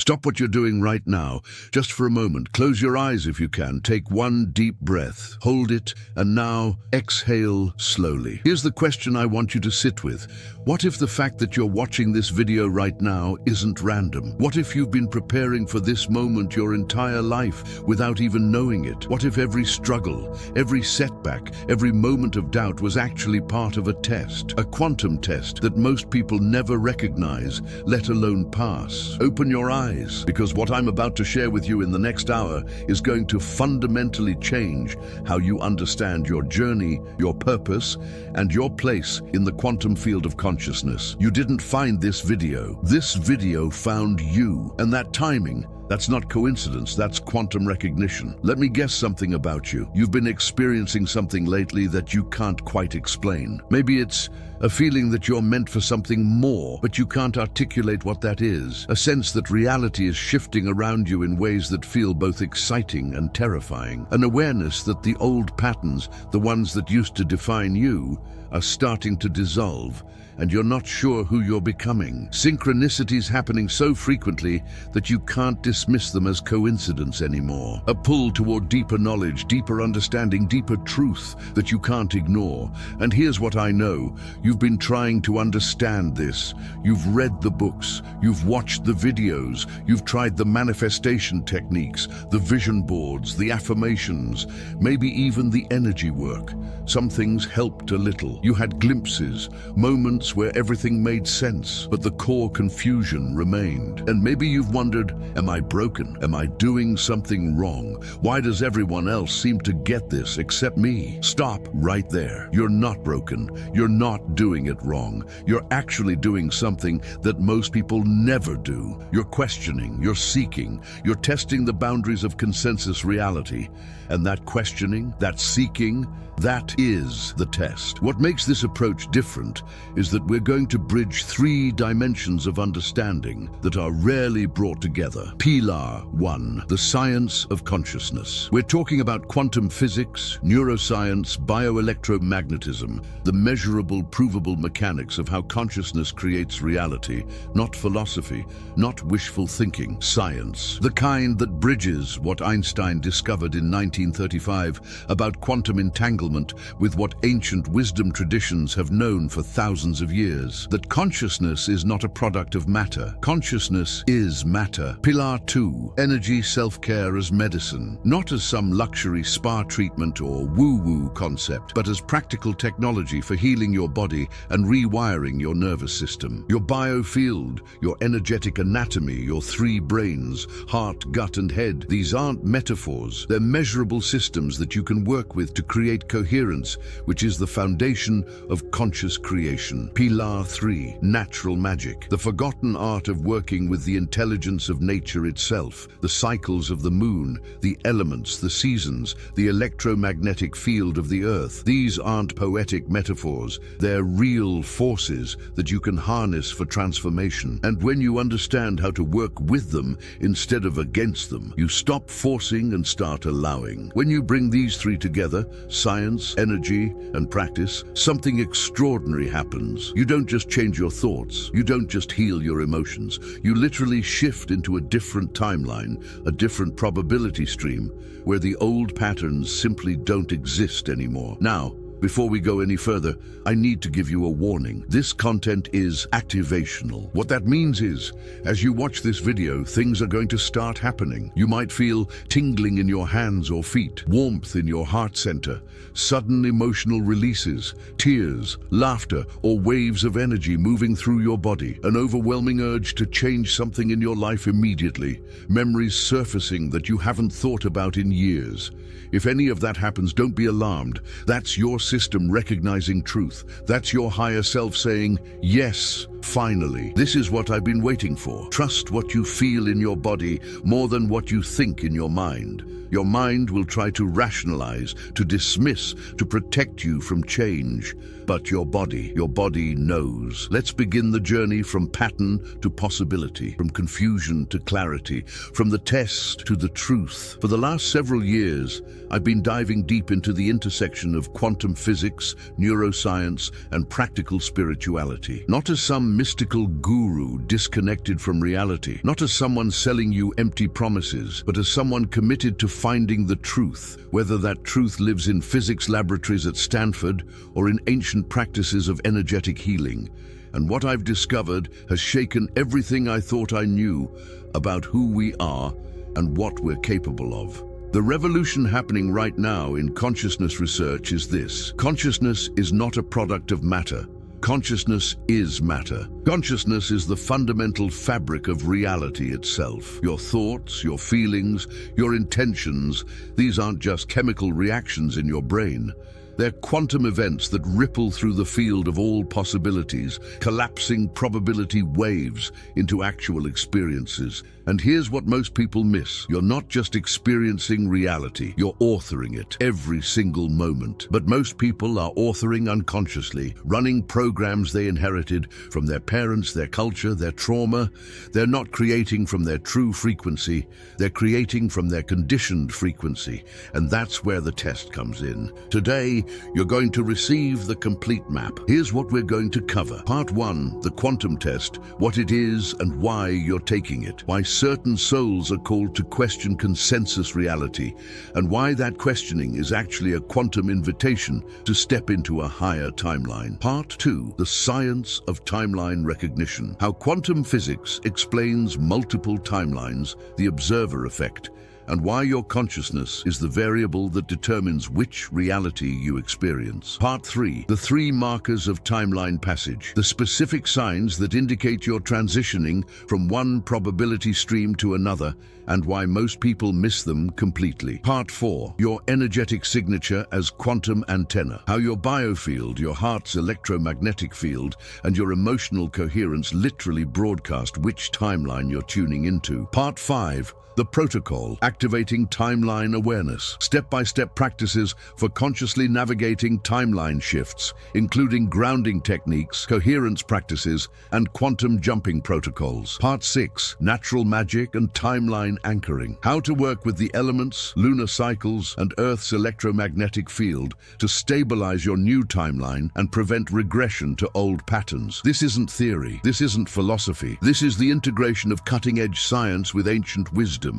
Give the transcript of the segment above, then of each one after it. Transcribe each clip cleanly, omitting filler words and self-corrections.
Stop what you're doing right now, just for a moment. Close your eyes if you can. Take one deep breath, hold it, and now exhale slowly. Here's the question I want you to sit with. What if the fact that you're watching this video right now isn't random? What if you've been preparing for this moment your entire life without even knowing it? What if every struggle, every setback, every moment of doubt was actually part of a test, a quantum test that most people never recognize, let alone pass? Open your eyes, because what I'm about to share with you in the next hour is going to fundamentally change how you understand your journey, your purpose, and your place in the quantum field of consciousness. You didn't find this video. This video found you. And that timing, that's not coincidence, that's quantum recognition. Let me guess something about you. You've been experiencing something lately that you can't quite explain. Maybe it's a feeling that you're meant for something more, but you can't articulate what that is. A sense that reality is shifting around you in ways that feel both exciting and terrifying. An awareness that the old patterns, the ones that used to define you, are starting to dissolve, and you're not sure who you're becoming. Synchronicities happening so frequently that you can't dismiss them as coincidence anymore. A pull toward deeper knowledge, deeper understanding, deeper truth that you can't ignore. And here's what I know. You've been trying to understand this. You've read the books, you've watched the videos, you've tried the manifestation techniques, the vision boards, the affirmations, maybe even the energy work. Some things helped a little. You had glimpses, moments where everything made sense, but the core confusion remained. And maybe you've wondered, am I broken? Am I doing something wrong? Why does everyone else seem to get this except me? Stop right there. You're not broken. You're not doing it wrong. You're actually doing something that most people never do. You're questioning, you're seeking, you're testing the boundaries of consensus reality. And that questioning, that seeking, that is the test. What makes this approach different is that we're going to bridge 3 dimensions of understanding that are rarely brought together. Pilar 1, the science of consciousness. We're talking about quantum physics, neuroscience, bioelectromagnetism, the measurable, provable mechanics of how consciousness creates reality, not philosophy, not wishful thinking, science. The kind that bridges what Einstein discovered in 1935 about quantum entanglement with what ancient wisdom traditions have known for thousands of years. That consciousness is not a product of matter. Consciousness is matter. Pilar 2, energy self-care as medicine. Not as some luxury spa treatment or woo-woo concept, but as practical technology for healing your body and rewiring your nervous system. Your biofield, your energetic anatomy, your 3 brains, heart, gut, and head. These aren't metaphors. They're measurable systems that you can work with to create coherence, which is the foundation of conscious creation. Pilar 3, natural magic. The forgotten art of working with the intelligence of nature itself, the cycles of the moon, the elements, the seasons, the electromagnetic field of the earth. These aren't poetic metaphors. They're real forces that you can harness for transformation. And when you understand how to work with them instead of against them, you stop forcing and start allowing. When you bring these 3 together, science, energy, and practice, something extraordinary happens. You don't just change your thoughts. You don't just heal your emotions. You literally shift into a different timeline, a different probability stream, where the old patterns simply don't exist anymore. Now, before we go any further, I need to give you a warning. This content is activational. What that means is, as you watch this video, things are going to start happening. You might feel tingling in your hands or feet, warmth in your heart center, sudden emotional releases, tears, laughter, or waves of energy moving through your body, an overwhelming urge to change something in your life immediately, memories surfacing that you haven't thought about in years. If any of that happens, don't be alarmed. That's your system recognizing truth. That's your higher self saying, yes, finally. This is what I've been waiting for. Trust what you feel in your body more than what you think in your mind. Your mind will try to rationalize, to dismiss, to protect you from change. But your body knows. Let's begin the journey from pattern to possibility, from confusion to clarity, from the test to the truth. For the last several years, I've been diving deep into the intersection of quantum physics, neuroscience, and practical spirituality. Not as some some mystical guru disconnected from reality, not as someone selling you empty promises, but as someone committed to finding the truth, whether that truth lives in physics laboratories at Stanford or in ancient practices of energetic healing. And what I've discovered has shaken everything I thought I knew about who we are and what we're capable of. The revolution happening right now in consciousness research is this: consciousness is not a product of matter. Consciousness is matter. Consciousness is the fundamental fabric of reality itself. Your thoughts, your feelings, your intentions, these aren't just chemical reactions in your brain. They're quantum events that ripple through the field of all possibilities, collapsing probability waves into actual experiences. And here's what most people miss. You're not just experiencing reality, you're authoring it every single moment. But most people are authoring unconsciously, running programs they inherited from their parents, their culture, their trauma. They're not creating from their true frequency, they're creating from their conditioned frequency. And that's where the test comes in. Today, you're going to receive the complete map. Here's what we're going to cover. Part 1, the quantum test, what it is and why you're taking it. Why certain souls are called to question consensus reality, and why that questioning is actually a quantum invitation to step into a higher timeline. Part 2, the science of timeline recognition. How quantum physics explains multiple timelines, the observer effect, and why your consciousness is the variable that determines which reality you experience. Part 3, the 3 markers of timeline passage, the specific signs that indicate you're transitioning from one probability stream to another, and why most people miss them completely. Part 4, your energetic signature as quantum antenna, how your biofield, your heart's electromagnetic field, and your emotional coherence literally broadcast which timeline you're tuning into. Part 5, the protocol, activating timeline awareness, step-by-step practices for consciously navigating timeline shifts, including grounding techniques, coherence practices, and quantum jumping protocols. Part 6, natural magic and timeline anchoring, how to work with the elements, lunar cycles, and Earth's electromagnetic field to stabilize your new timeline and prevent regression to old patterns. This isn't theory, this isn't philosophy, this is the integration of cutting-edge science with ancient wisdom,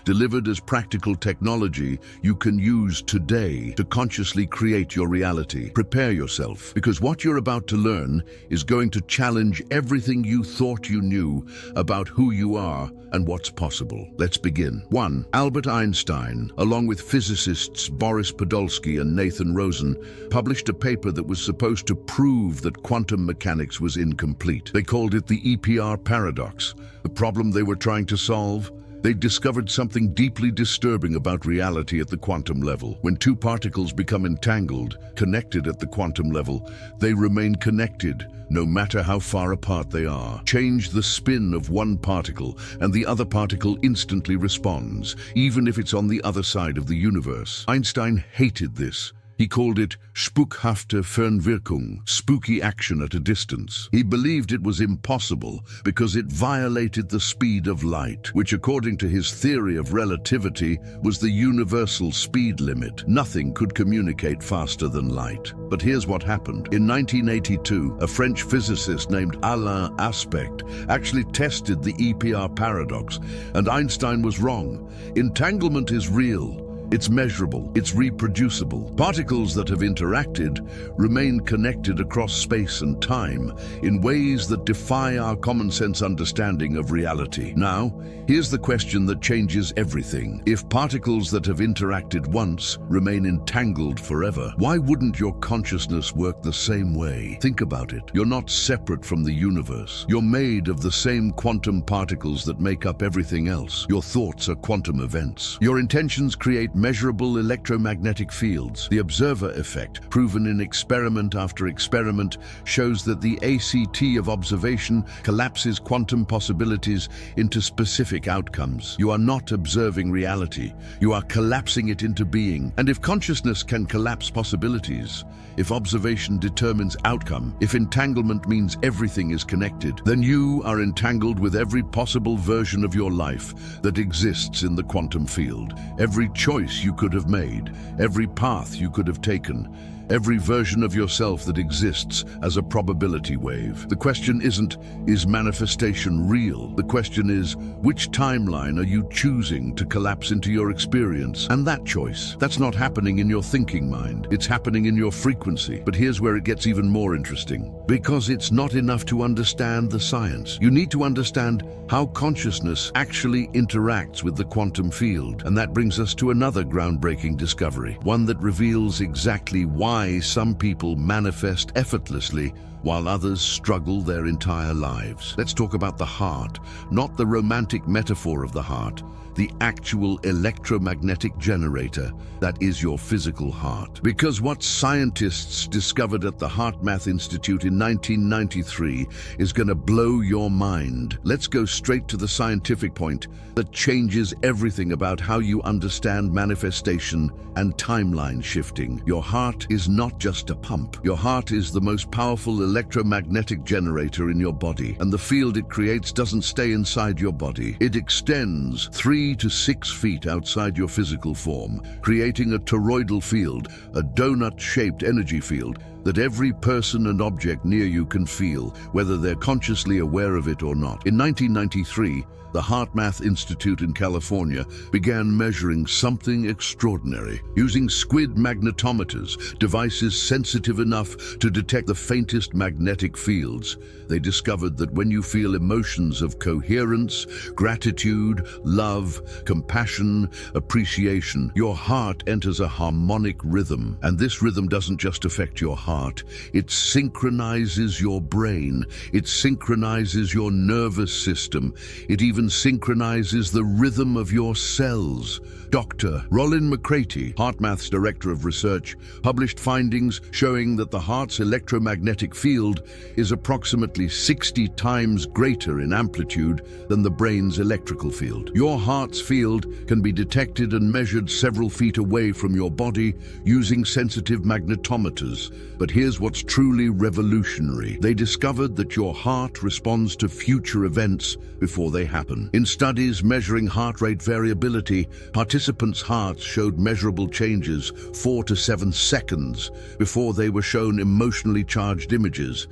delivered as practical technology you can use today to consciously create your reality. Prepare yourself, because what you're about to learn is going to challenge everything you thought you knew about who you are and what's possible. Let's begin. 1. Albert Einstein, along with physicists Boris Podolsky and Nathan Rosen, published a paper that was supposed to prove that quantum mechanics was incomplete. They called it the EPR paradox. The problem they were trying to solve? They discovered something deeply disturbing about reality at the quantum level. When 2 particles become entangled, connected at the quantum level, they remain connected, no matter how far apart they are. Change the spin of one particle, and the other particle instantly responds, even if it's on the other side of the universe. Einstein hated this. He called it spukhafte Fernwirkung, spooky action at a distance. He believed it was impossible because it violated the speed of light, which according to his theory of relativity was the universal speed limit. Nothing could communicate faster than light. But here's what happened. In 1982, a French physicist named Alain Aspect actually tested the EPR paradox, and Einstein was wrong. Entanglement is real. It's measurable, it's reproducible. Particles that have interacted remain connected across space and time in ways that defy our common sense understanding of reality. Now, here's the question that changes everything. If particles that have interacted once remain entangled forever, why wouldn't your consciousness work the same way? Think about it. You're not separate from the universe. You're made of the same quantum particles that make up everything else. Your thoughts are quantum events. Your intentions create measurable electromagnetic fields. The observer effect, proven in experiment after experiment, shows that the ACT of observation collapses quantum possibilities into specific outcomes. You are not observing reality. You are collapsing it into being. And if consciousness can collapse possibilities, if observation determines outcome, if entanglement means everything is connected, then you are entangled with every possible version of your life that exists in the quantum field. Every choice you could have made, every path you could have taken, every version of yourself that exists as a probability wave. The question isn't, is manifestation real? The question is, which timeline are you choosing to collapse into your experience? And that choice, that's not happening in your thinking mind. It's happening in your frequency. But here's where it gets even more interesting. Because it's not enough to understand the science. You need to understand how consciousness actually interacts with the quantum field. And that brings us to another groundbreaking discovery, one that reveals exactly why some people manifest effortlessly while others struggle their entire lives. Let's talk about the heart, not the romantic metaphor of the heart, the actual electromagnetic generator that is your physical heart. Because what scientists discovered at the HeartMath Institute in 1993 is going to blow your mind. Let's go straight to the scientific point that changes everything about how you understand manifestation and timeline shifting. Your heart is not just a pump. Your heart is the most powerful electromagnetic generator in your body, and the field it creates doesn't stay inside your body. It extends 3 to 6 feet outside your physical form, creating a toroidal field, a donut-shaped energy field that every person and object near you can feel, whether they're consciously aware of it or not. In 1993, the HeartMath Institute in California began measuring something extraordinary. Using squid magnetometers, devices sensitive enough to detect the faintest magnetic fields, they discovered that when you feel emotions of coherence, gratitude, love, compassion, appreciation, your heart enters a harmonic rhythm. And this rhythm doesn't just affect your heart, it synchronizes your brain, it synchronizes your nervous system, it even synchronizes the rhythm of your cells. Dr. Rollin McCraty, HeartMath's director of research, published findings showing that the heart's electromagnetic field is approximately 60 times greater in amplitude than the brain's electrical field. Your heart's field can be detected and measured several feet away from your body using sensitive magnetometers. But here's what's truly revolutionary. They discovered that your heart responds to future events before they happen. In studies measuring heart rate variability, participants' hearts showed measurable changes 4 to 7 seconds before they were shown emotionally charged images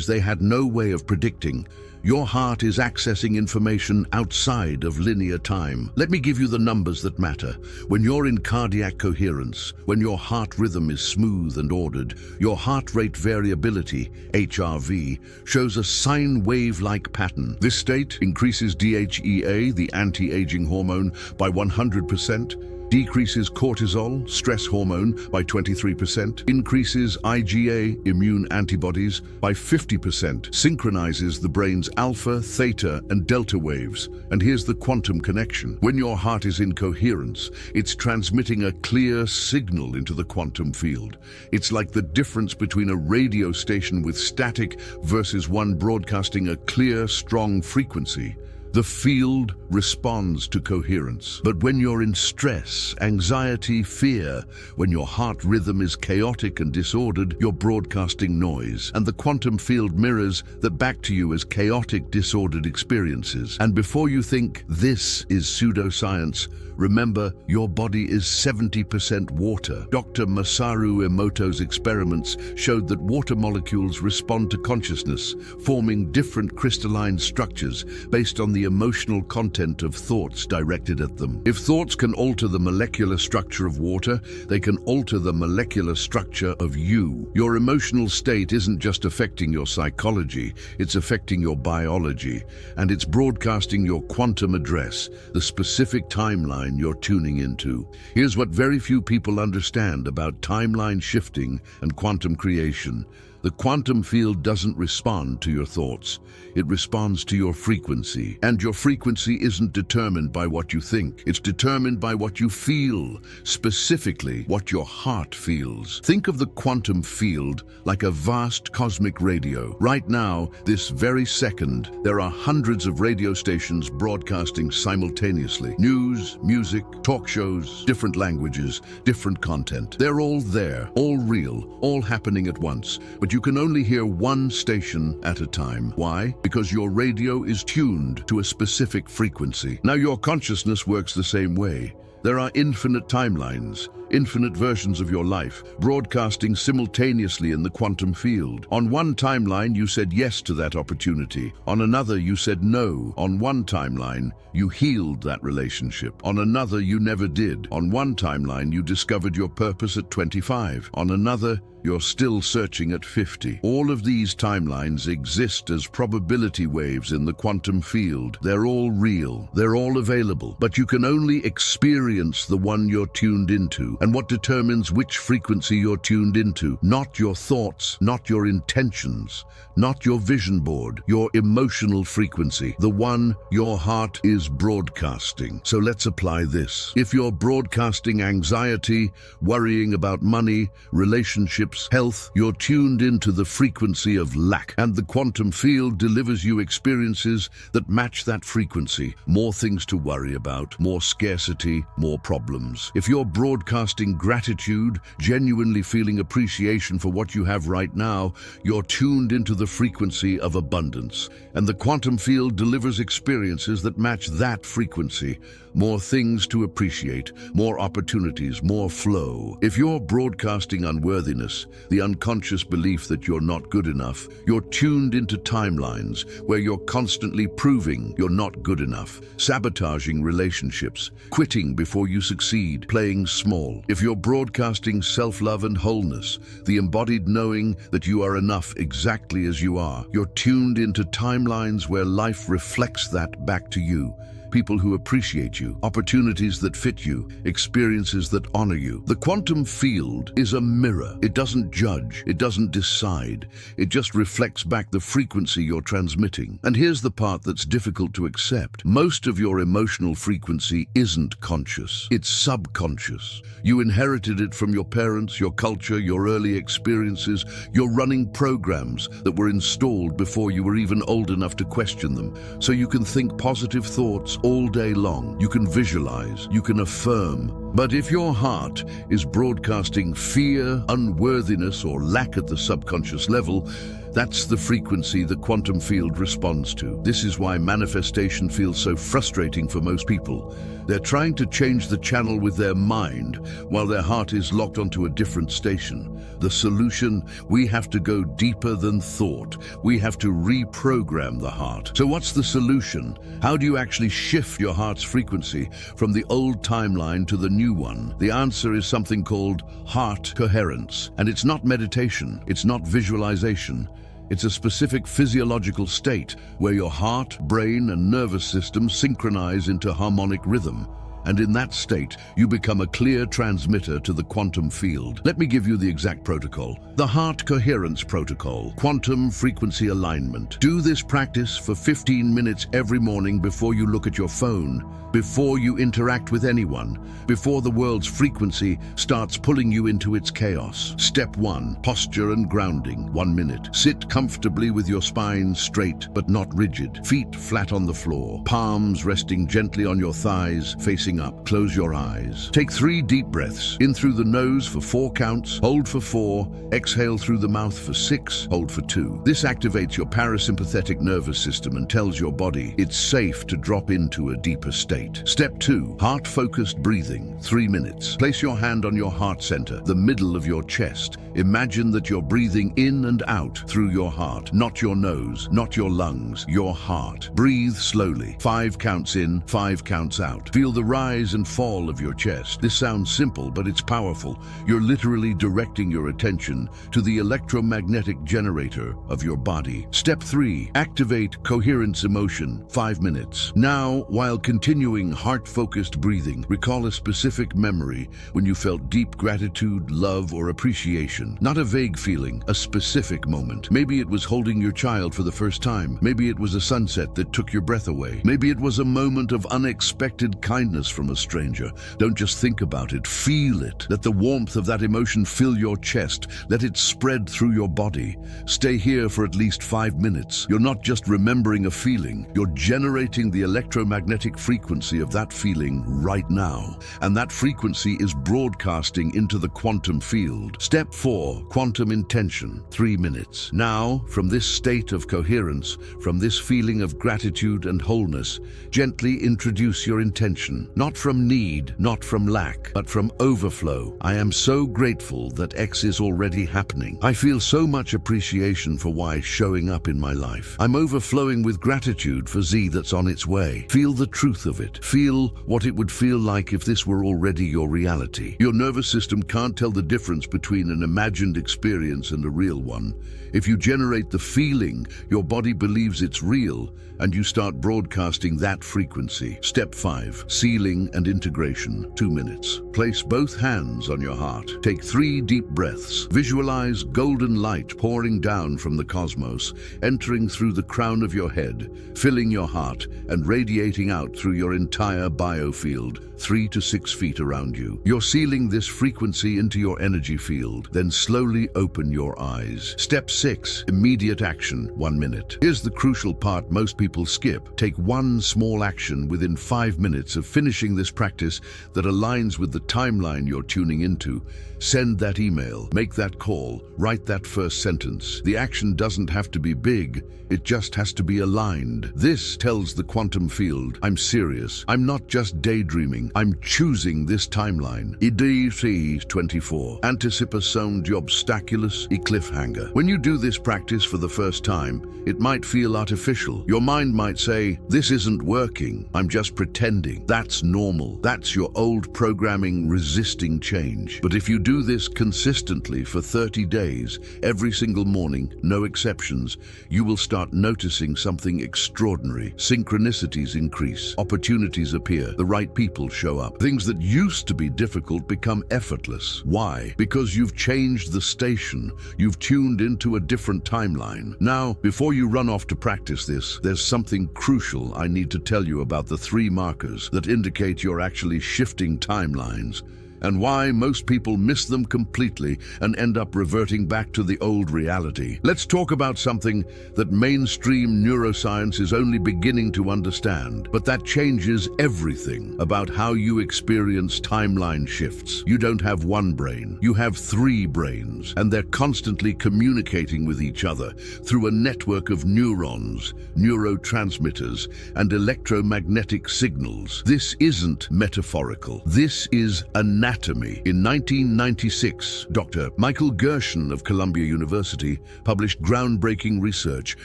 they had no way of predicting. Your heart is accessing information outside of linear time. Let me give you the numbers that matter. When you're in cardiac coherence, when your heart rhythm is smooth and ordered, your heart rate variability, HRV, shows a sine wave-like pattern. This state increases DHEA, the anti-aging hormone, by 100%, decreases cortisol, stress hormone, by 23%, increases IgA, immune antibodies, by 50%, synchronizes the brain's alpha, theta, and delta waves. And here's the quantum connection. When your heart is in coherence, it's transmitting a clear signal into the quantum field. It's like the difference between a radio station with static versus one broadcasting a clear, strong frequency. The field responds to coherence. But when you're in stress, anxiety, fear, when your heart rhythm is chaotic and disordered, you're broadcasting noise. And the quantum field mirrors that back to you as chaotic, disordered experiences. And before you think this is pseudoscience, remember, your body is 70% water. Dr. Masaru Emoto's experiments showed that water molecules respond to consciousness, forming different crystalline structures based on the emotional content of thoughts directed at them. If thoughts can alter the molecular structure of water, they can alter the molecular structure of you. Your emotional state isn't just affecting your psychology, it's affecting your biology, and it's broadcasting your quantum address, the specific timeline you're tuning into. Here's what very few people understand about timeline shifting and quantum creation. The quantum field doesn't respond to your thoughts. It responds to your frequency. And your frequency isn't determined by what you think. It's determined by what you feel, specifically what your heart feels. Think of the quantum field like a vast cosmic radio. Right now, this very second, there are hundreds of radio stations broadcasting simultaneously. News, music, talk shows, different languages, different content. They're all there, all real, all happening at once. But you can only hear one station at a time. Why? Because your radio is tuned to a specific frequency. Now your consciousness works the same way. There are infinite timelines, infinite versions of your life, broadcasting simultaneously in the quantum field. On one timeline, you said yes to that opportunity. On another, you said no. On one timeline, you healed that relationship. On another, you never did. On one timeline, you discovered your purpose at 25. On another, you're still searching at 50. All of these timelines exist as probability waves in the quantum field. They're all real. They're all available. But you can only experience the one you're tuned into. And what determines which frequency you're tuned into? Not your thoughts, not your intentions, not your vision board, your emotional frequency, the one your heart is broadcasting. So let's apply this. If you're broadcasting anxiety, worrying about money, relationships, health, you're tuned into the frequency of lack, and the quantum field delivers you experiences that match that frequency. More things to worry about, more scarcity, more problems. If you're broadcasting gratitude, genuinely feeling appreciation for what you have right now, you're tuned into the frequency of abundance, and the quantum field delivers experiences that match that frequency. More things to appreciate, more opportunities, more flow. If you're broadcasting unworthiness, the unconscious belief that you're not good enough, you're tuned into timelines where you're constantly proving you're not good enough, sabotaging relationships, quitting before you succeed, playing small. If you're broadcasting self-love and wholeness, the embodied knowing that you are enough exactly as you are, you're tuned into timelines where life reflects that back to you. People who appreciate you, opportunities that fit you, experiences that honor you. The quantum field is a mirror. It doesn't judge, it doesn't decide. It just reflects back the frequency you're transmitting. And here's the part that's difficult to accept. Most of your emotional frequency isn't conscious, it's subconscious. You inherited it from your parents, your culture, your early experiences. You're running programs that were installed before you were even old enough to question them. So you can think positive thoughts all day long. You can visualize, you can affirm. But if your heart is broadcasting fear, unworthiness, or lack at the subconscious level, that's the frequency the quantum field responds to. This is why manifestation feels so frustrating for most people. They're trying to change the channel with their mind while their heart is locked onto a different station. The solution: we have to go deeper than thought. We have to reprogram the heart. So what's the solution? How do you actually shift your heart's frequency from the old timeline to the new one? The answer is something called heart coherence. And it's not meditation, it's not visualization. It's a specific physiological state where your heart, brain, and nervous system synchronize into harmonic rhythm. And in that state, you become a clear transmitter to the quantum field. Let me give you the exact protocol. The Heart Coherence Protocol, Quantum Frequency Alignment. Do this practice for 15 minutes every morning before you look at your phone, before you interact with anyone, before the world's frequency starts pulling you into its chaos. Step 1, posture and grounding, 1 minute. Sit comfortably with your spine straight but not rigid, feet flat on the floor, palms resting gently on your thighs, facing up. Close your eyes. Take 3 deep breaths. In through the nose for 4 counts, hold for 4, exhale through the mouth for 6, hold for 2. This activates your parasympathetic nervous system and tells your body it's safe to drop into a deeper state. Step 2, heart-focused breathing, 3 minutes. Place your hand on your heart center, the middle of your chest. Imagine that you're breathing in and out through your heart, not your nose, not your lungs, your heart. Breathe slowly. 5 counts in, 5 counts out. Feel the rise and fall of your chest. This sounds simple, but it's powerful. You're literally directing your attention to the electromagnetic generator of your body. Step 3, activate coherence emotion, 5 minutes. Now, while continuing heart-focused breathing, recall a specific memory when you felt deep gratitude, love, or appreciation. Not a vague feeling, a specific moment. Maybe it was holding your child for the first time. Maybe it was a sunset that took your breath away. Maybe it was a moment of unexpected kindness from a stranger. Don't just think about it, feel it. Let the warmth of that emotion fill your chest. Let it spread through your body. Stay here for at least 5 minutes. You're not just remembering a feeling, you're generating the electromagnetic frequency of that feeling right now. And that frequency is broadcasting into the quantum field. Step 4, quantum intention, 3 minutes. Now, from this state of coherence, from this feeling of gratitude and wholeness, gently introduce your intention. Not Not from need, not from lack, but from overflow. I am so grateful that X is already happening. I feel so much appreciation for Y showing up in my life. I'm overflowing with gratitude for Z that's on its way. Feel the truth of it. Feel what it would feel like if this were already your reality. Your nervous system can't tell the difference between an imagined experience and a real one. If you generate the feeling, your body believes it's real, and you start broadcasting that frequency. Step 5. Sealing and integration. 2 minutes. Place both hands on your heart. Take 3 deep breaths. Visualize golden light pouring down from the cosmos, entering through the crown of your head, filling your heart, and radiating out through your entire biofield, 3 to 6 feet around you. You're sealing this frequency into your energy field, then slowly open your eyes. Step 6. Immediate action. 1 minute. Here's the crucial part most people skip. Take one small action within 5 minutes of finishing this practice that aligns with the timeline you're tuning into. Send that email, make that call, write that first sentence. The action doesn't have to be big, it just has to be aligned. This tells the quantum field, I'm serious. I'm not just daydreaming, I'm choosing this timeline. EDC 24. Anticipação de obstáculos e cliffhanger. When you do this practice for the first time, it might feel artificial. Your mind might say, this isn't working, I'm just pretending. That's normal. That's your old programming resisting change. But if you do this consistently for 30 days, every single morning, no exceptions, you will start noticing something extraordinary. Synchronicities increase, opportunities appear, the right people show up. Things that used to be difficult become effortless. Why? Because you've changed the station. You've tuned into a different timeline. Now, before you run off to practice this, there's something crucial I need to tell you about the 3 markers that indicate you're actually shifting timelines, and why most people miss them completely and end up reverting back to the old reality. Let's talk about something that mainstream neuroscience is only beginning to understand, but that changes everything about how you experience timeline shifts. You don't have one brain, you have 3 brains, and they're constantly communicating with each other through a network of neurons, neurotransmitters, and electromagnetic signals. This isn't metaphorical. This is anatomy. In 1996, Dr. Michael Gershon of Columbia University published groundbreaking research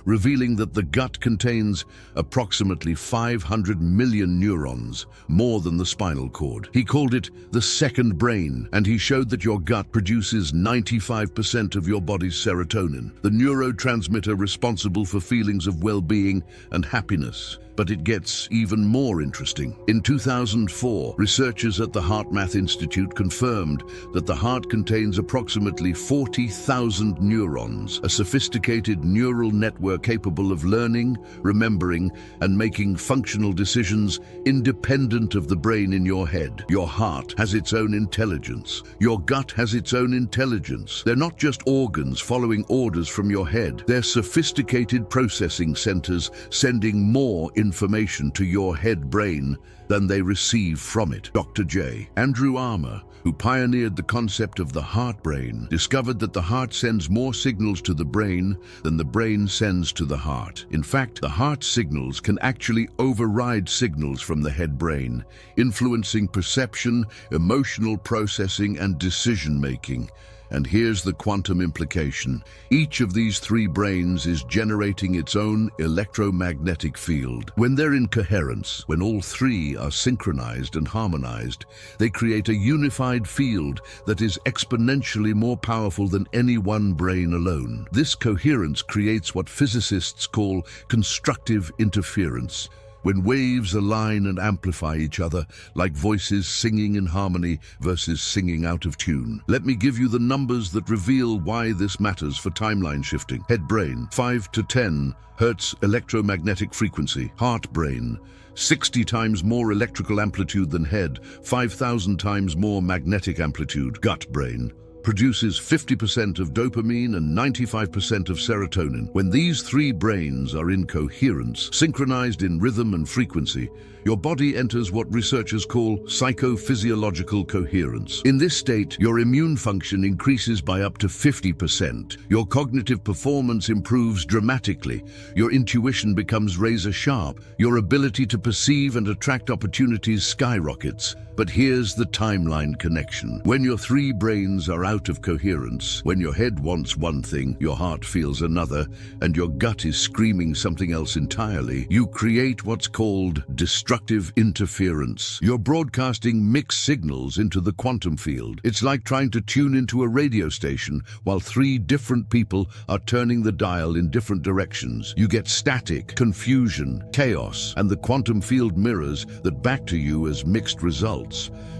revealing that the gut contains approximately 500 million neurons, more than the spinal cord. He called it the second brain, and he showed that your gut produces 95% of your body's serotonin, the neurotransmitter responsible for feelings of well-being and happiness. But it gets even more interesting. In 2004, researchers at the HeartMath Institute confirmed that the heart contains approximately 40,000 neurons, a sophisticated neural network capable of learning, remembering, and making functional decisions independent of the brain in your head. Your heart has its own intelligence. Your gut has its own intelligence. They're not just organs following orders from your head. They're sophisticated processing centers sending more information to your head brain than they receive from it. Dr. J. Andrew Armour, who pioneered the concept of the heart brain, discovered that the heart sends more signals to the brain than the brain sends to the heart. In fact, the heart signals can actually override signals from the head brain, influencing perception, emotional processing, and decision-making. And here's the quantum implication. Each of these 3 brains is generating its own electromagnetic field. When they're in coherence, when all 3 are synchronized and harmonized, they create a unified field that is exponentially more powerful than any one brain alone. This coherence creates what physicists call constructive interference, when waves align and amplify each other, like voices singing in harmony versus singing out of tune. Let me give you the numbers that reveal why this matters for timeline shifting. Head brain, 5 to 10 hertz electromagnetic frequency. Heart brain, 60 times more electrical amplitude than head, 5,000 times more magnetic amplitude. Gut brain, produces 50% of dopamine and 95% of serotonin. When these three brains are in coherence, synchronized in rhythm and frequency, your body enters what researchers call psychophysiological coherence. In this state, your immune function increases by up to 50%. Your cognitive performance improves dramatically. Your intuition becomes razor sharp. Your ability to perceive and attract opportunities skyrockets. But here's the timeline connection. When your three brains are out of coherence, when your head wants one thing, your heart feels another, and your gut is screaming something else entirely, you create what's called destructive interference. You're broadcasting mixed signals into the quantum field. It's like trying to tune into a radio station while three different people are turning the dial in different directions. You get static, confusion, chaos, and the quantum field mirrors that back to you as mixed results.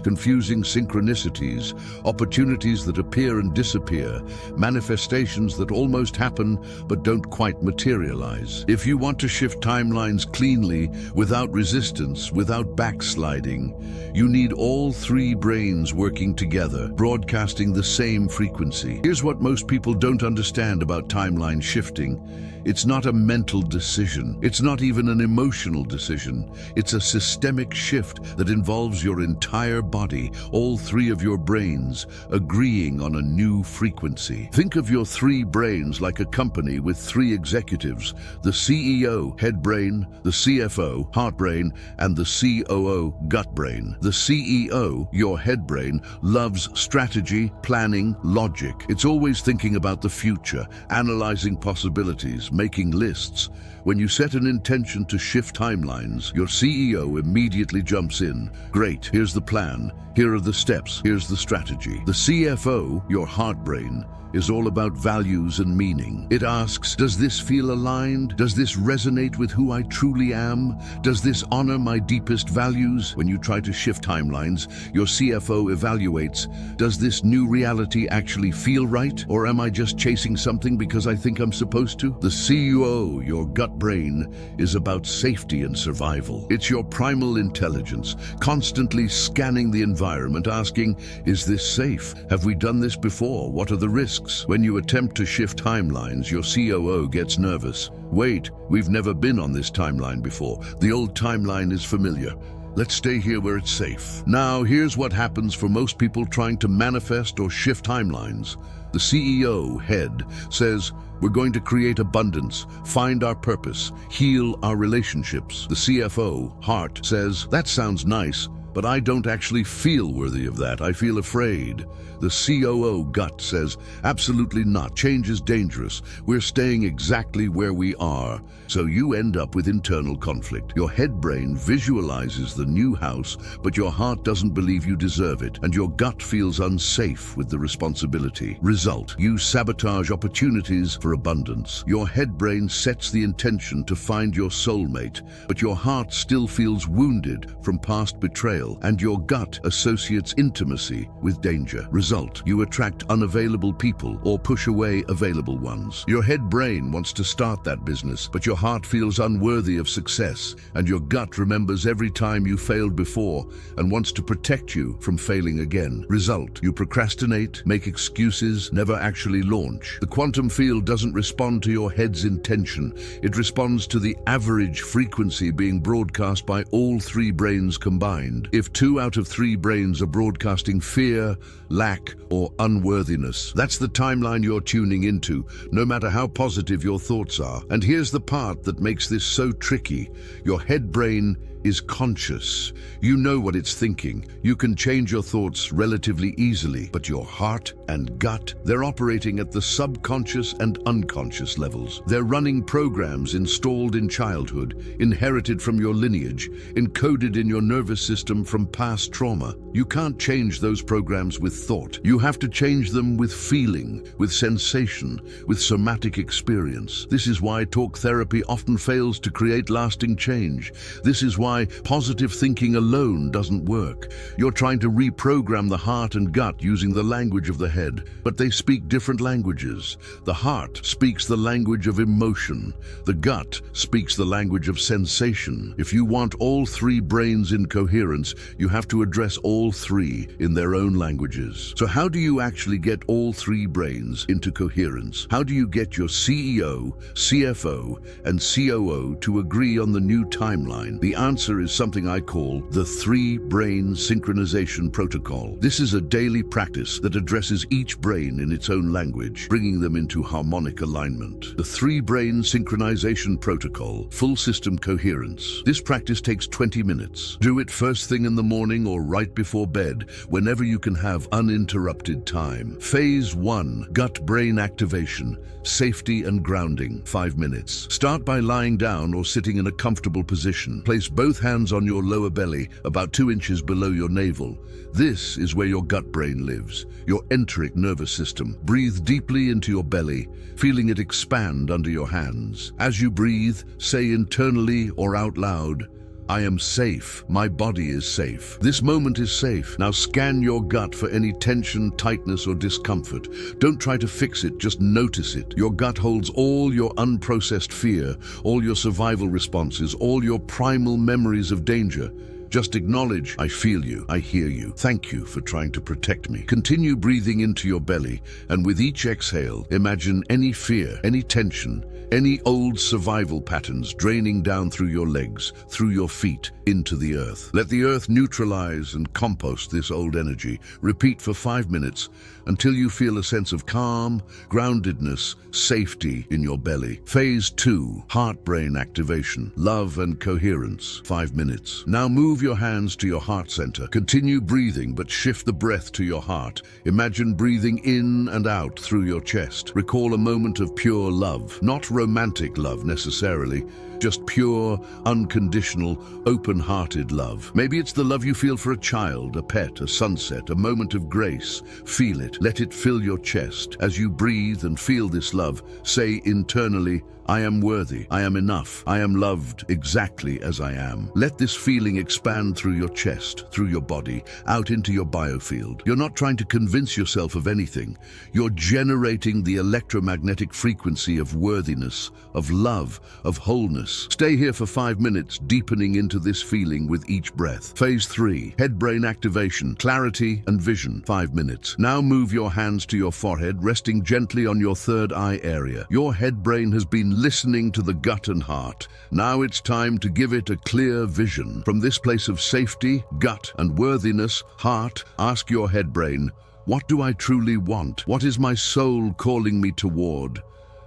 Confusing synchronicities, opportunities that appear and disappear, manifestations that almost happen but don't quite materialize. If you want to shift timelines cleanly, without resistance, without backsliding, you need all three brains working together, broadcasting the same frequency. Here's what most people don't understand about timeline shifting. It's not a mental decision. It's not even an emotional decision. It's a systemic shift that involves your entire body, all three of your brains, agreeing on a new frequency. Think of your three brains like a company with three executives: the CEO, head brain; the CFO, heart brain; and the COO, gut brain. The CEO, your head brain, loves strategy, planning, logic. It's always thinking about the future, analyzing possibilities, making lists. When you set an intention to shift timelines, your CEO immediately jumps in. Great, here's the plan. Here are the steps. Here's the strategy. The CFO, your heart brain, is all about values and meaning. It asks, does this feel aligned? Does this resonate with who I truly am? Does this honor my deepest values? When you try to shift timelines, your CFO evaluates, does this new reality actually feel right? Or am I just chasing something because I think I'm supposed to? The CUO, your gut brain, is about safety and survival. It's your primal intelligence, constantly scanning the environment, asking, is this safe? Have we done this before? What are the risks? When you attempt to shift timelines, your COO gets nervous. Wait, we've never been on this timeline before. The old timeline is familiar. Let's stay here where it's safe. Now, here's what happens for most people trying to manifest or shift timelines. The CEO, head, says, we're going to create abundance, find our purpose, heal our relationships. The CFO, heart, says, that sounds nice, but I don't actually feel worthy of that. I feel afraid. The COO, gut, says, absolutely not. Change is dangerous. We're staying exactly where we are. So you end up with internal conflict. Your head brain visualizes the new house, but your heart doesn't believe you deserve it, and your gut feels unsafe with the responsibility. Result, you sabotage opportunities for abundance. Your head brain sets the intention to find your soulmate, but your heart still feels wounded from past betrayal, and your gut associates intimacy with danger. Result, you attract unavailable people or push away available ones. Your head brain wants to start that business, but your heart feels unworthy of success, and your gut remembers every time you failed before and wants to protect you from failing again. Result, you procrastinate, make excuses, never actually launch. The quantum field doesn't respond to your head's intention. It responds to the average frequency being broadcast by all three brains combined. If 2 out of 3 brains are broadcasting fear, lack, or unworthiness, that's the timeline you're tuning into, no matter how positive your thoughts are. And here's the part that makes this so tricky. Your head brain is conscious. You know what it's thinking. You can change your thoughts relatively easily, but your heart and gut, they're operating at the subconscious and unconscious levels. They're running programs installed in childhood, inherited from your lineage, encoded in your nervous system from past trauma. You can't change those programs with thought. You have to change them with feeling, with sensation, with somatic experience. This is why talk therapy often fails to create lasting change. This is why why positive thinking alone doesn't work. You're trying to reprogram the heart and gut using the language of the head, but they speak different languages. The heart speaks the language of emotion. The gut speaks the language of sensation. If you want all three brains in coherence, you have to address all three in their own languages. So how do you actually get all three brains into coherence? How do you get your CEO, CFO, and COO to agree on the new timeline? The answer is something I call the three-brain synchronization protocol. This is a daily practice that addresses each brain in its own language, bringing them into harmonic alignment. The three-brain synchronization protocol, full system coherence. This practice takes 20 minutes. Do it first thing in the morning or right before bed, whenever you can have uninterrupted time. Phase 1, gut-brain activation, safety and grounding, 5 minutes. Start by lying down or sitting in a comfortable position. Place both hands on your lower belly, about 2 inches below your navel. This is where your gut brain lives, your enteric nervous system. Breathe deeply into your belly, feeling it expand under your hands. As you breathe, say internally or out loud, I am safe. My body is safe. This moment is safe. Now scan your gut for any tension, tightness, or discomfort. Don't try to fix it, just notice it. Your gut holds all your unprocessed fear, all your survival responses, all your primal memories of danger. Just acknowledge, I feel you, I hear you. Thank you for trying to protect me. Continue breathing into your belly, and with each exhale, imagine any fear, any tension, any old survival patterns draining down through your legs, through your feet, into the earth. Let the earth neutralize and compost this old energy. Repeat for 5 minutes until you feel a sense of calm, groundedness, safety in your belly. Phase 2, heart-brain activation, love and coherence, 5 minutes. Now move your hands to your heart center. Continue breathing, but shift the breath to your heart. Imagine breathing in and out through your chest. Recall a moment of pure love, not romantic love necessarily, just pure, unconditional, open-hearted love. Maybe it's the love you feel for a child, a pet, a sunset, a moment of grace. Feel it. Let it fill your chest. As you breathe and feel this love, say internally, I am worthy, I am enough, I am loved exactly as I am. Let this feeling expand through your chest, through your body, out into your biofield. You're not trying to convince yourself of anything. You're generating the electromagnetic frequency of worthiness, of love, of wholeness. Stay here for 5 minutes, deepening into this feeling with each breath. Phase 3, head-brain activation, clarity and vision, 5 minutes. Now move your hands to your forehead, resting gently on your third eye area. Your head brain has been listening to the gut and heart. Now it's time to give it a clear vision. From this place of safety, gut, and worthiness, heart, ask your head brain, what do I truly want? What is my soul calling me toward?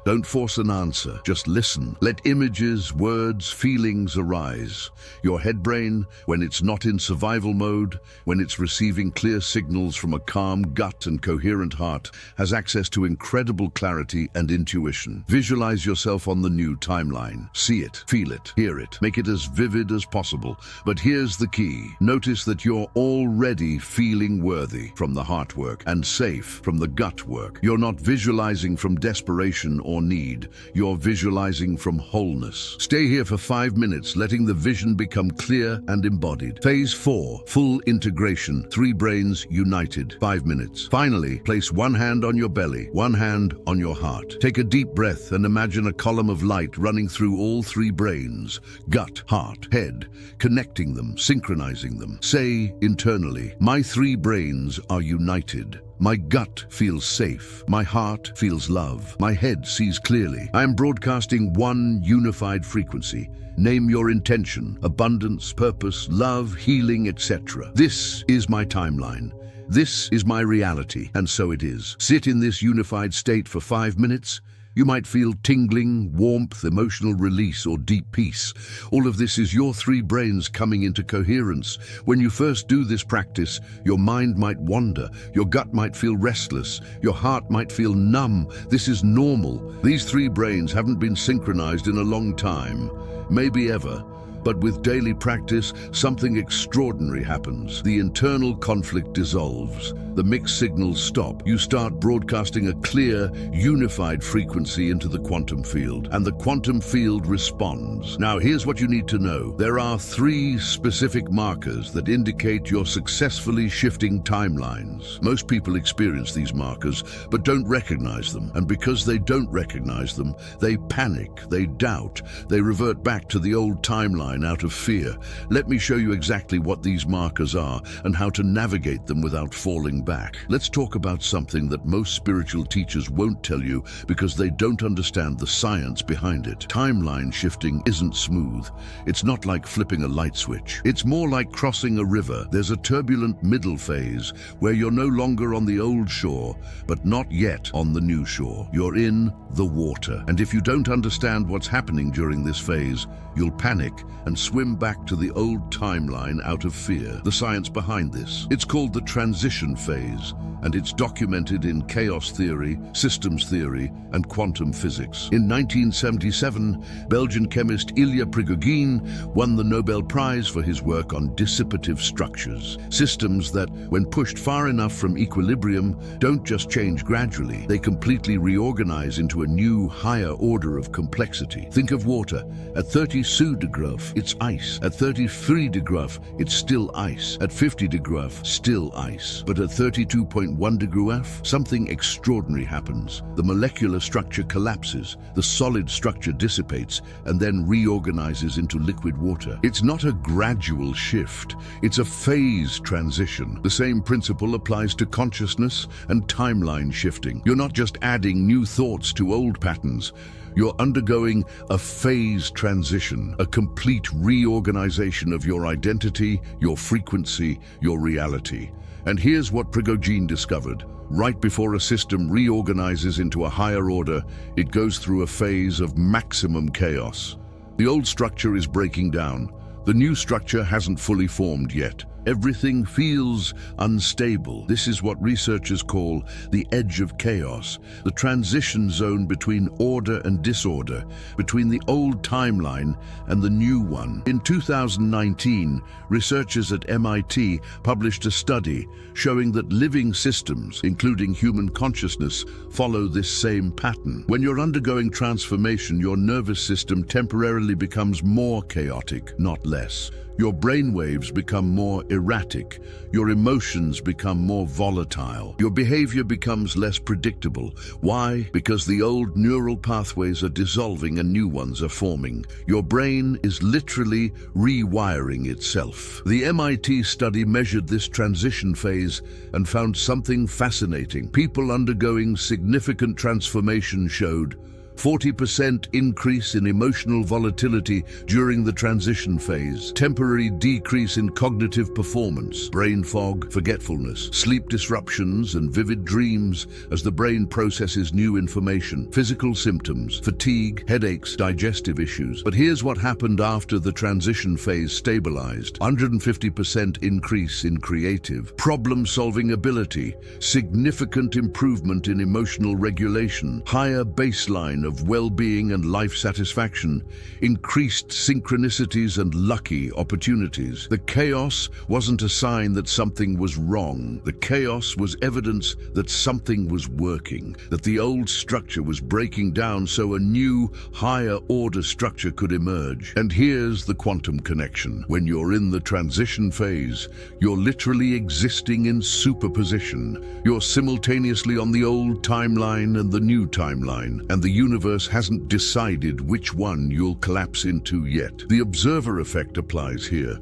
Don't force an answer, just listen. Let images, words, feelings arise. Your head brain, when it's not in survival mode, when it's receiving clear signals from a calm gut and coherent heart, has access to incredible clarity and intuition. Visualize yourself on the new timeline. See it, feel it, hear it. Make it as vivid as possible. But here's the key. Notice that you're already feeling worthy from the heart work and safe from the gut work. You're not visualizing from desperation or need. You're visualizing from wholeness. Stay here for 5 minutes, letting the vision become clear and embodied. Phase 4, full integration, 3 brains united, 5 minutes. Finally, place one hand on your belly, one hand on your heart. Take a deep breath and imagine a column of light running through all 3 brains, gut, heart, head, connecting them, synchronizing them. Say internally, my 3 brains are united. My gut feels safe. My heart feels love. My head sees clearly. I am broadcasting one unified frequency. Name your intention, abundance, purpose, love, healing, etc. This is my timeline. This is my reality, and so it is. Sit in this unified state for 5 minutes. You might feel tingling, warmth, emotional release, or deep peace. All of this is your 3 brains coming into coherence. When you first do this practice, your mind might wander, your gut might feel restless, your heart might feel numb. This is normal. These 3 brains haven't been synchronized in a long time, maybe ever. But with daily practice, something extraordinary happens. The internal conflict dissolves. the mixed signals stop. You start broadcasting a clear, unified frequency into the quantum field, and the quantum field responds. Now, here's what you need to know. There are 3 specific markers that indicate you're successfully shifting timelines. Most people experience these markers, but don't recognize them. And because they don't recognize them, they panic, they doubt, they revert back to the old timeline out of fear. Let me show you exactly what these markers are and how to navigate them without falling back. Let's talk about something that most spiritual teachers won't tell you because they don't understand the science behind it. Timeline shifting isn't smooth. It's not like flipping a light switch. It's more like crossing a river. There's a turbulent middle phase where you're no longer on the old shore, but not yet on the new shore. You're in the water. And if you don't understand what's happening during this phase, you'll panic and swim back to the old timeline out of fear. The science behind this: it's called the transition phase, and it's documented in chaos theory, systems theory, and quantum physics. In 1977, Belgian chemist Ilya Prigogine won the Nobel Prize for his work on dissipative structures, systems that, when pushed far enough from equilibrium, don't just change gradually, they completely reorganize into a new, higher order of complexity. Think of water. At 32 degrees, it's ice. At 33 degrees, it's still ice. At 50 degrees, still ice. But at 32.1 degrees, something extraordinary happens. The molecular structure collapses, the solid structure dissipates, and then reorganizes into liquid water. It's not a gradual shift, it's a phase transition. The same principle applies to consciousness and timeline shifting. You're not just adding new thoughts to old patterns. You're undergoing a phase transition, a complete reorganization of your identity, your frequency, your reality. And here's what Prigogine discovered. Right before a system reorganizes into a higher order, it goes through a phase of maximum chaos. The old structure is breaking down. The new structure hasn't fully formed yet. Everything feels unstable. This is what researchers call the edge of chaos, the transition zone between order and disorder, between the old timeline and the new one. In 2019, researchers at MIT published a study showing that living systems, including human consciousness, follow this same pattern. When you're undergoing transformation, your nervous system temporarily becomes more chaotic, not less. Your brainwaves become more erratic. Your emotions become more volatile. Your behavior becomes less predictable. Why? Because the old neural pathways are dissolving and new ones are forming. Your brain is literally rewiring itself. The MIT study measured this transition phase and found something fascinating. People undergoing significant transformation showed 40% increase in emotional volatility during the transition phase, temporary decrease in cognitive performance, brain fog, forgetfulness, sleep disruptions, and vivid dreams as the brain processes new information, physical symptoms, fatigue, headaches, digestive issues. But here's what happened after the transition phase stabilized. 150% increase in creative, problem-solving ability, significant improvement in emotional regulation, higher baseline of well-being and life satisfaction, increased synchronicities and lucky opportunities. The chaos wasn't a sign that something was wrong. The chaos was evidence that something was working, that the old structure was breaking down so a new, higher order structure could emerge. And here's the quantum connection. When you're in the transition phase, you're literally existing in superposition. You're simultaneously on the old timeline and the new timeline, and the universe hasn't decided which one you'll collapse into yet. The observer effect applies here.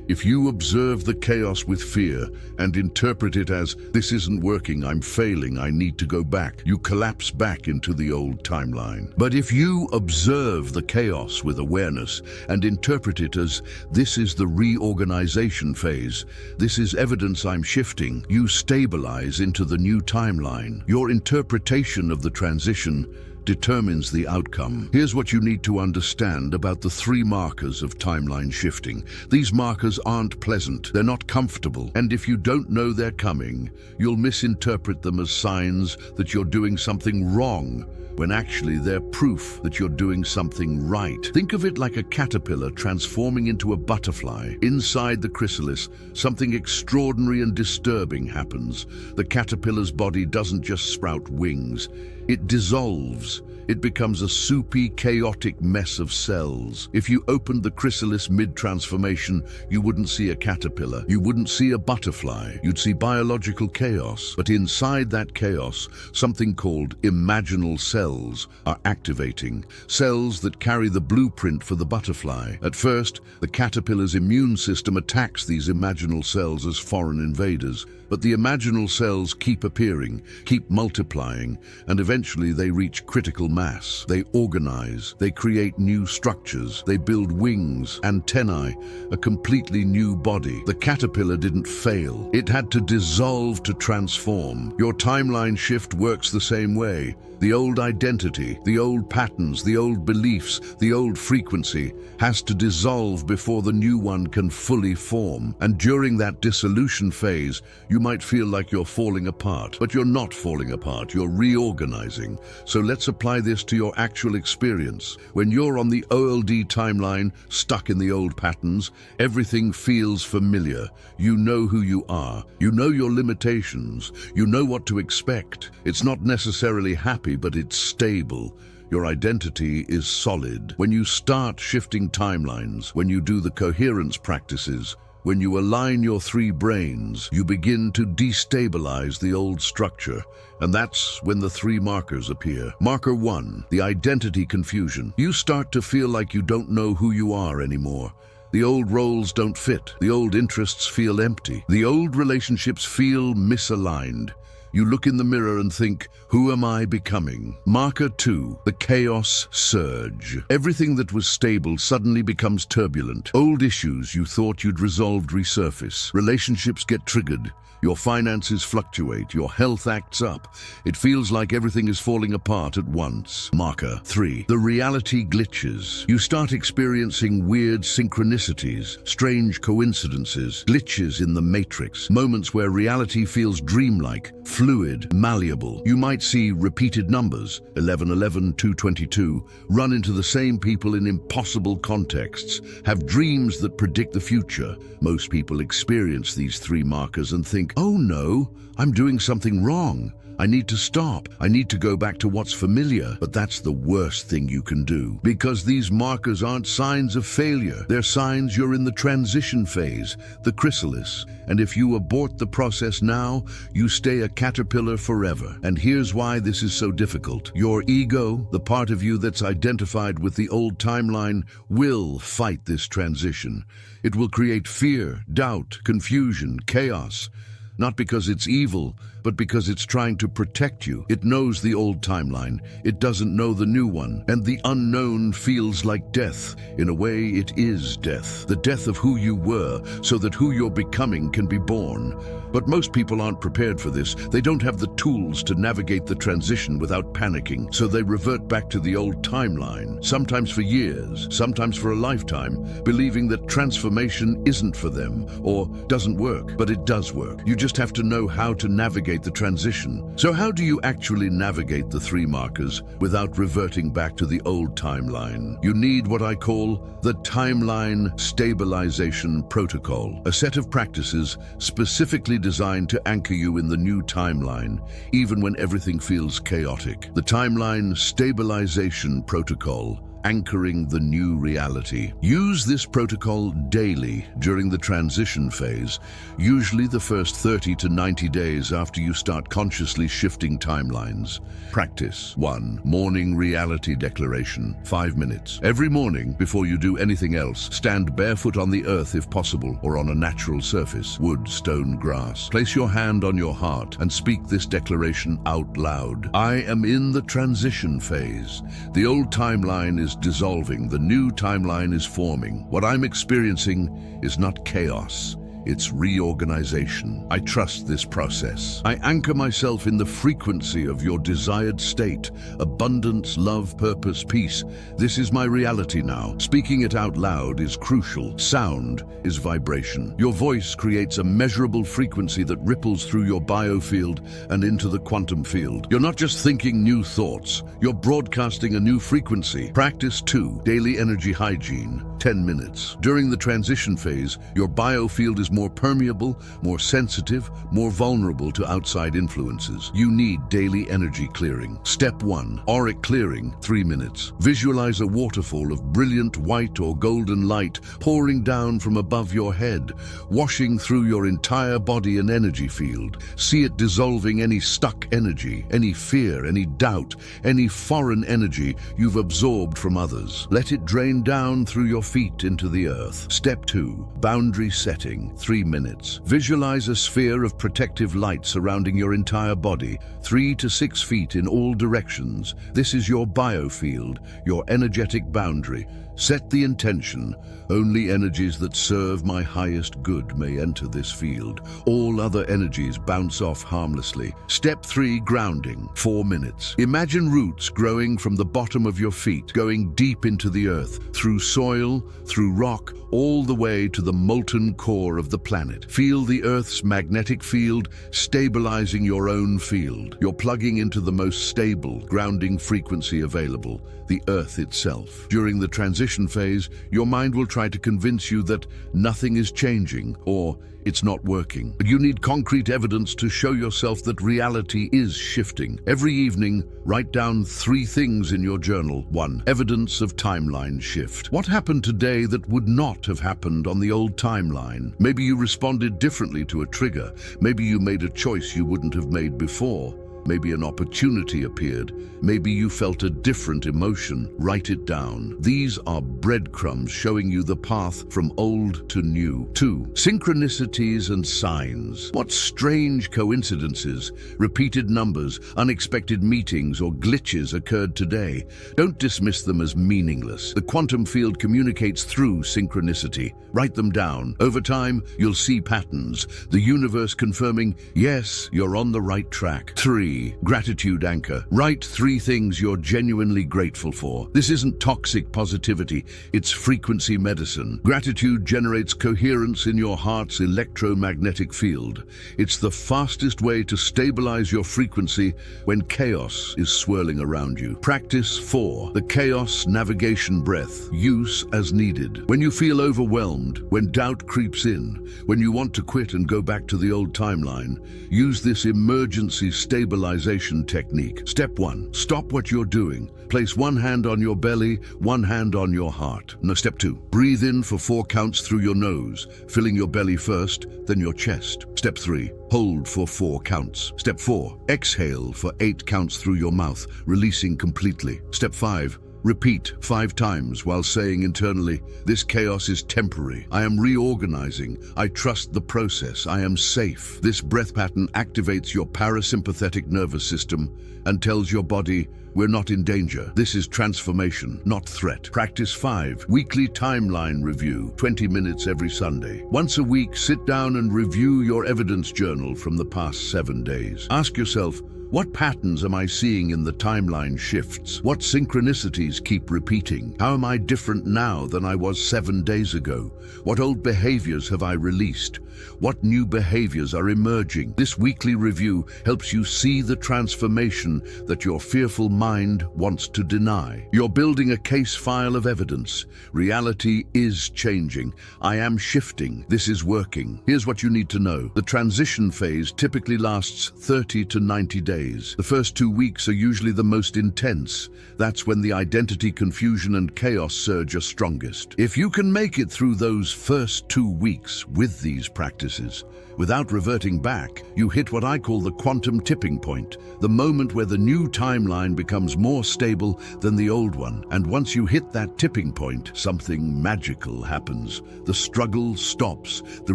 If you observe the chaos with fear and interpret it as, "This isn't working, I'm failing, I need to go back," you collapse back into the old timeline. But if you observe the chaos with awareness and interpret it as, "This is the reorganization phase, this is evidence I'm shifting," you stabilize into the new timeline. Your interpretation of the transition determines the outcome. Here's what you need to understand about the 3 markers of timeline shifting. These markers aren't pleasant, they're not comfortable, and if you don't know they're coming, you'll misinterpret them as signs that you're doing something wrong, when actually they're proof that you're doing something right. Think of it like a caterpillar transforming into a butterfly. Inside the chrysalis, something extraordinary and disturbing happens. The caterpillar's body doesn't just sprout wings, it dissolves. It becomes a soupy, chaotic mess of cells. If you opened the chrysalis mid-transformation, you wouldn't see a caterpillar. You wouldn't see a butterfly. You'd see biological chaos. But inside that chaos, something called imaginal cells are activating. Cells that carry the blueprint for the butterfly. At first, the caterpillar's immune system attacks these imaginal cells as foreign invaders. But the imaginal cells keep appearing, keep multiplying, and eventually they reach critical mass. They organize, they create new structures, they build wings, antennae, a completely new body. The caterpillar didn't fail. It had to dissolve to transform. Your timeline shift works the same way. The old identity, the old patterns, the old beliefs, the old frequency has to dissolve before the new one can fully form. And during that dissolution phase, you might feel like you're falling apart, but you're not falling apart, you're reorganizing. So let's apply this to your actual experience. When you're on the OLD timeline, stuck in the old patterns, everything feels familiar. You know who you are. You know your limitations. You know what to expect. It's not necessarily happy, but it's stable. Your identity is solid. When you start shifting timelines, when you do the coherence practices, when you align your 3 brains, you begin to destabilize the old structure. And that's when the 3 markers appear. Marker 1, the identity confusion. You start to feel like you don't know who you are anymore. The old roles don't fit. The old interests feel empty. The old relationships feel misaligned. You look in the mirror and think, who am I becoming? Marker 2, the chaos surge. Everything that was stable suddenly becomes turbulent. Old issues you thought you'd resolved resurface. Relationships get triggered. Your finances fluctuate. Your health acts up. It feels like everything is falling apart at once. Marker 3, the reality glitches. You start experiencing weird synchronicities, strange coincidences, glitches in the matrix, moments where reality feels dreamlike, fluid, malleable. You might see repeated numbers, 1111, 222, run into the same people in impossible contexts, have dreams that predict the future. Most people experience these 3 markers and think, oh no, I'm doing something wrong. I need to stop. I need to go back to what's familiar. But that's the worst thing you can do, because these markers aren't signs of failure. They're signs you're in the transition phase, the chrysalis. And if you abort the process now, you stay a caterpillar forever. And here's why this is so difficult. Your ego, the part of you that's identified with the old timeline, will fight this transition. It will create fear, doubt, confusion, chaos. Not because it's evil, but because it's trying to protect you. It knows the old timeline. It doesn't know the new one. And the unknown feels like death. In a way, it is death. The death of who you were, so that who you're becoming can be born. But most people aren't prepared for this. They don't have the tools to navigate the transition without panicking. So they revert back to the old timeline, sometimes for years, sometimes for a lifetime, believing that transformation isn't for them or doesn't work. But it does work. You just have to know how to navigate the transition. So how do you actually navigate the 3 markers without reverting back to the old timeline? You need what I call the timeline stabilization protocol, a set of practices specifically designed to anchor you in the new timeline, even when everything feels chaotic. The timeline stabilization protocol, anchoring the new reality. Use this protocol daily during the transition phase, usually the first 30 to 90 days after you start consciously shifting timelines. Practice 1. Morning reality declaration, 5 minutes. Every morning, before you do anything else, stand barefoot on the earth if possible, or on a natural surface, wood, stone, grass. Place your hand on your heart and speak this declaration out loud. I am in the transition phase. The old timeline is dissolving, the new timeline is forming. What I'm experiencing is not chaos, it's reorganization. I trust this process. I anchor myself in the frequency of your desired state, abundance, love, purpose, peace. This is my reality now. Speaking it out loud is crucial. Sound is vibration. Your voice creates a measurable frequency that ripples through your biofield and into the quantum field. You're not just thinking new thoughts, you're broadcasting a new frequency. Practice 2, daily energy hygiene, 10 minutes. During the transition phase, your biofield is more permeable, more sensitive, more vulnerable to outside influences. You need daily energy clearing. Step 1, auric clearing, 3 minutes. Visualize a waterfall of brilliant white or golden light pouring down from above your head, washing through your entire body and energy field. See it dissolving any stuck energy, any fear, any doubt, any foreign energy you've absorbed from others. Let it drain down through your feet into the earth. Step 2, boundary setting, 3 minutes. Visualize a sphere of protective light surrounding your entire body, 3 to 6 feet in all directions. This is your biofield, your energetic boundary. Set the intention. Only energies that serve my highest good may enter this field. All other energies bounce off harmlessly. Step 3, grounding, 4 minutes. Imagine roots growing from the bottom of your feet, going deep into the earth, through soil, through rock, all the way to the molten core of the planet. Feel the Earth's magnetic field stabilizing your own field. You're plugging into the most stable, grounding frequency available, the Earth itself. During the transition phase, your mind will try to convince you that nothing is changing or it's not working. But you need concrete evidence to show yourself that reality is shifting. Every evening, write down 3 things in your journal. 1, evidence of timeline shift. What happened today that would not have happened on the old timeline? Maybe you responded differently to a trigger. Maybe you made a choice you wouldn't have made before. Maybe an opportunity appeared. Maybe you felt a different emotion. Write it down. These are breadcrumbs showing you the path from old to new. 2, synchronicities and signs. What strange coincidences, repeated numbers, unexpected meetings, or glitches occurred today? Don't dismiss them as meaningless. The quantum field communicates through synchronicity. Write them down. Over time, you'll see patterns. The universe confirming, yes, you're on the right track. 3, gratitude anchor. Write 3 things you're genuinely grateful for. This isn't toxic positivity, it's frequency medicine. Gratitude generates coherence in your heart's electromagnetic field. It's the fastest way to stabilize your frequency when chaos is swirling around you. Practice 4, the chaos navigation breath. Use as needed. When you feel overwhelmed, when doubt creeps in, when you want to quit and go back to the old timeline, use this emergency stabilization technique. Step 1, stop what you're doing. Place 1 hand on your belly, 1 hand on your heart. Now, step 2, breathe in for 4 counts through your nose, filling your belly first, then your chest. Step 3, hold for 4 counts. Step 4, exhale for 8 counts through your mouth, releasing completely. Step 5, repeat 5 times while saying internally, this chaos is temporary. I am reorganizing. I trust the process. I am safe. This breath pattern activates your parasympathetic nervous system and tells your body, we're not in danger. This is transformation, not threat. Practice 5, weekly timeline review, 20 minutes every Sunday. Once a week, sit down and review your evidence journal from the past 7 days. Ask yourself, what patterns am I seeing in the timeline shifts? What synchronicities keep repeating? How am I different now than I was 7 days ago? What old behaviors have I released? What new behaviors are emerging? This weekly review helps you see the transformation that your fearful mind wants to deny. You're building a case file of evidence. Reality is changing. I am shifting. This is working. Here's what you need to know. The transition phase typically lasts 30 to 90 days. The first 2 weeks are usually the most intense. That's when the identity confusion and chaos surge are strongest. If you can make it through those first 2 weeks with these practices, Without reverting back, you hit what I call the quantum tipping point, the moment where the new timeline becomes more stable than the old one. And once you hit that tipping point, something magical happens. The struggle stops, the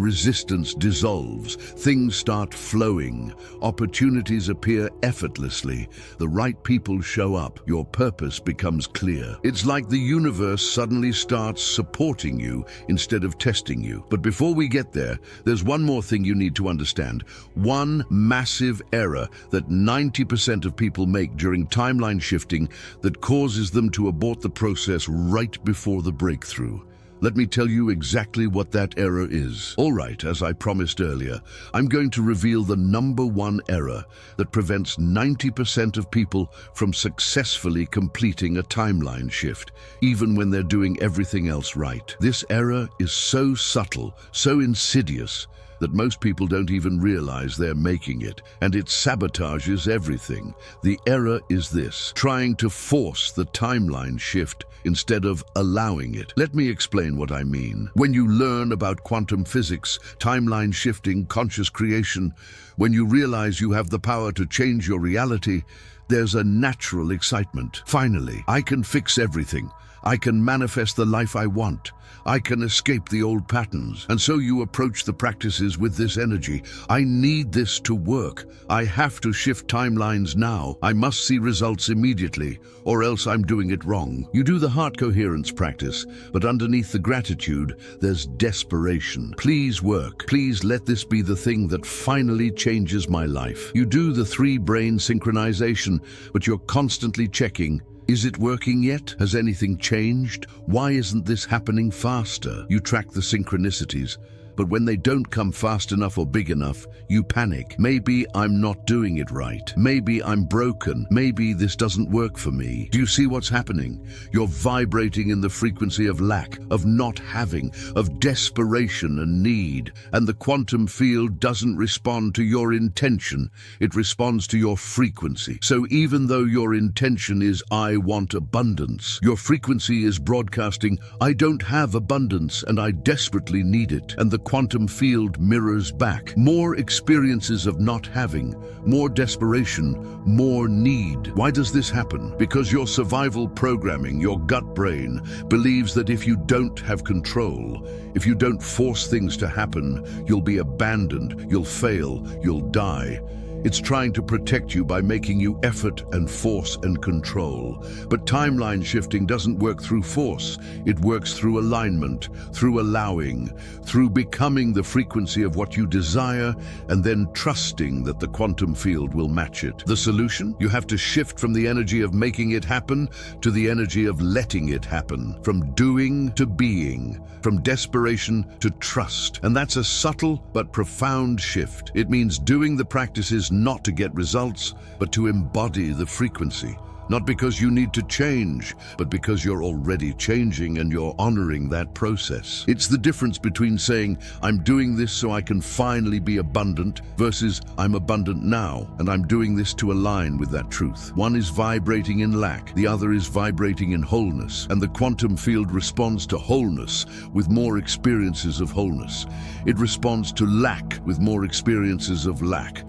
resistance dissolves, things start flowing, opportunities appear effortlessly, the right people show up, your purpose becomes clear. It's like the universe suddenly starts supporting you instead of testing you. But before we get there, there's one more thing you need to understand. One massive error that 90% of people make during timeline shifting that causes them to abort the process right before the breakthrough. Let me tell you exactly what that error is. All right, as I promised earlier, I'm going to reveal the #1 error that prevents 90% of people from successfully completing a timeline shift, even when they're doing everything else right. This error is so subtle, so insidious, that most people don't even realize they're making it, and it sabotages everything. The error is this: trying to force the timeline shift instead of allowing it. Let me explain what I mean. When you learn about quantum physics, timeline shifting, conscious creation, when you realize you have the power to change your reality, there's a natural excitement. Finally, I can fix everything. I can manifest the life I want. I can escape the old patterns. And so you approach the practices with this energy. I need this to work. I have to shift timelines now. I must see results immediately, or else I'm doing it wrong. You do the heart coherence practice, but underneath the gratitude, there's desperation. Please work. Please let this be the thing that finally changes my life. You do the 3-brain synchronization, but you're constantly checking. Is it working yet? Has anything changed? Why isn't this happening faster? You track the synchronicities, but when they don't come fast enough or big enough, you panic. Maybe I'm not doing it right. Maybe I'm broken. Maybe this doesn't work for me. Do you see what's happening? You're vibrating in the frequency of lack, of not having, of desperation and need. And the quantum field doesn't respond to your intention. It responds to your frequency. So even though your intention is I want abundance, your frequency is broadcasting I don't have abundance and I desperately need it. And the quantum field mirrors back. More experiences of not having, more desperation, more need. Why does this happen? Because your survival programming, your gut brain, believes that if you don't have control, if you don't force things to happen, you'll be abandoned, you'll fail, you'll die. It's trying to protect you by making you effort and force and control. But timeline shifting doesn't work through force. It works through alignment, through allowing, through becoming the frequency of what you desire, and then trusting that the quantum field will match it. The solution? You have to shift from the energy of making it happen to the energy of letting it happen, from doing to being, from desperation to trust. And that's a subtle but profound shift. It means doing the practices not to get results, but to embody the frequency. Not because you need to change, but because you're already changing and you're honoring that process. It's the difference between saying, I'm doing this so I can finally be abundant, versus I'm abundant now, and I'm doing this to align with that truth. One is vibrating in lack, the other is vibrating in wholeness, and the quantum field responds to wholeness with more experiences of wholeness. It responds to lack with more experiences of lack.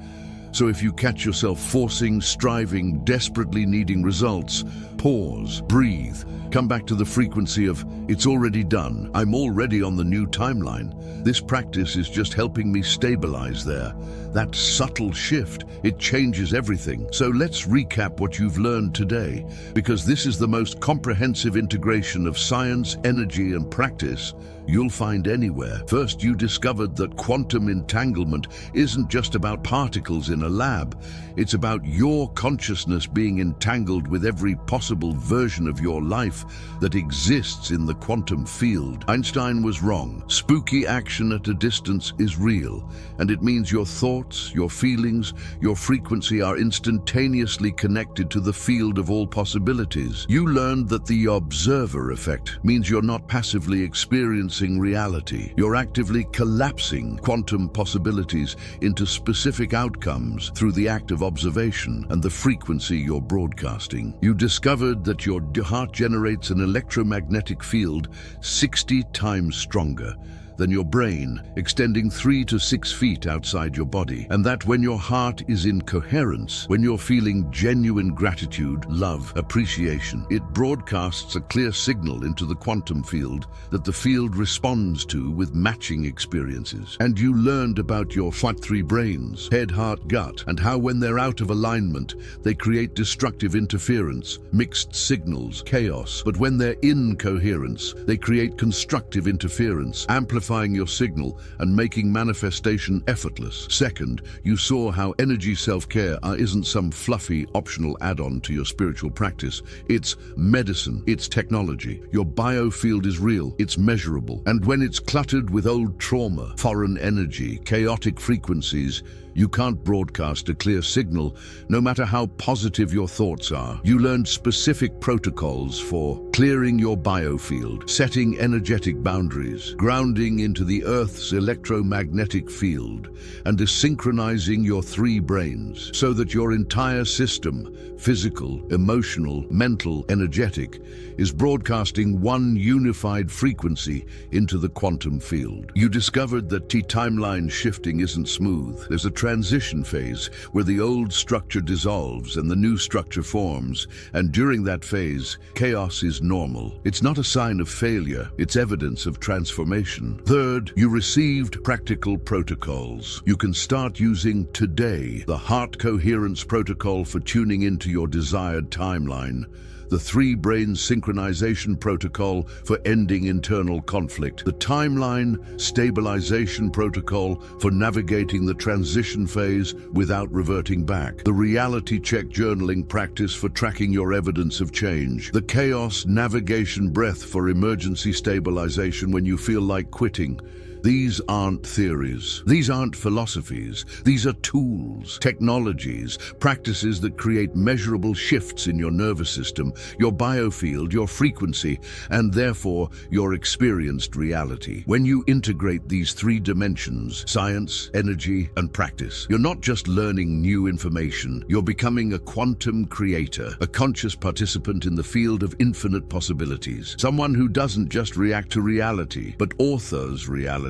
So if you catch yourself forcing, striving, desperately needing results, pause, breathe, come back to the frequency of, it's already done, I'm already on the new timeline. This practice is just helping me stabilize there. That subtle shift, it changes everything. So let's recap what you've learned today, because this is the most comprehensive integration of science, energy, and practice you'll find anywhere. First, you discovered that quantum entanglement isn't just about particles in a lab. It's about your consciousness being entangled with every possible version of your life that exists in the quantum field. Einstein was wrong. Spooky action at a distance is real, and it means your thoughts, your feelings, your frequency are instantaneously connected to the field of all possibilities. You learned that the observer effect means you're not passively experiencing reality. You're actively collapsing quantum possibilities into specific outcomes through the act of observation and the frequency you're broadcasting. You discovered that your heart generates an electromagnetic field 60 times stronger. than your brain, extending 3 to 6 feet outside your body. And that when your heart is in coherence, when you're feeling genuine gratitude, love, appreciation, it broadcasts a clear signal into the quantum field that the field responds to with matching experiences. And you learned about your three brains, head, heart, gut, and how when they're out of alignment, they create destructive interference, mixed signals, chaos. But when they're in coherence, they create constructive interference, amplifying your signal and making manifestation effortless. Second, you saw how energy self-care isn't some fluffy, optional add-on to your spiritual practice. It's medicine, it's technology. Your biofield is real, it's measurable. And when it's cluttered with old trauma, foreign energy, chaotic frequencies, you can't broadcast a clear signal, no matter how positive your thoughts are. You learned specific protocols for clearing your biofield, setting energetic boundaries, grounding into the Earth's electromagnetic field, and desynchronizing your three brains so that your entire system, physical, emotional, mental, energetic, is broadcasting one unified frequency into the quantum field. You discovered that timeline shifting isn't smooth. There's a transition phase where the old structure dissolves and the new structure forms, and during that phase, chaos is normal. It's not a sign of failure, it's evidence of transformation. Third, you received practical protocols. You can start using today the Heart Coherence protocol for tuning into your desired timeline, the three-brain synchronization protocol for ending internal conflict, the timeline stabilization protocol for navigating the transition phase without reverting back, the reality check journaling practice for tracking your evidence of change, the chaos navigation breath for emergency stabilization when you feel like quitting. These aren't theories. These aren't philosophies. These are tools, technologies, practices that create measurable shifts in your nervous system, your biofield, your frequency, and therefore your experienced reality. When you integrate these three dimensions, science, energy, and practice, you're not just learning new information, you're becoming a quantum creator, a conscious participant in the field of infinite possibilities, someone who doesn't just react to reality, but authors reality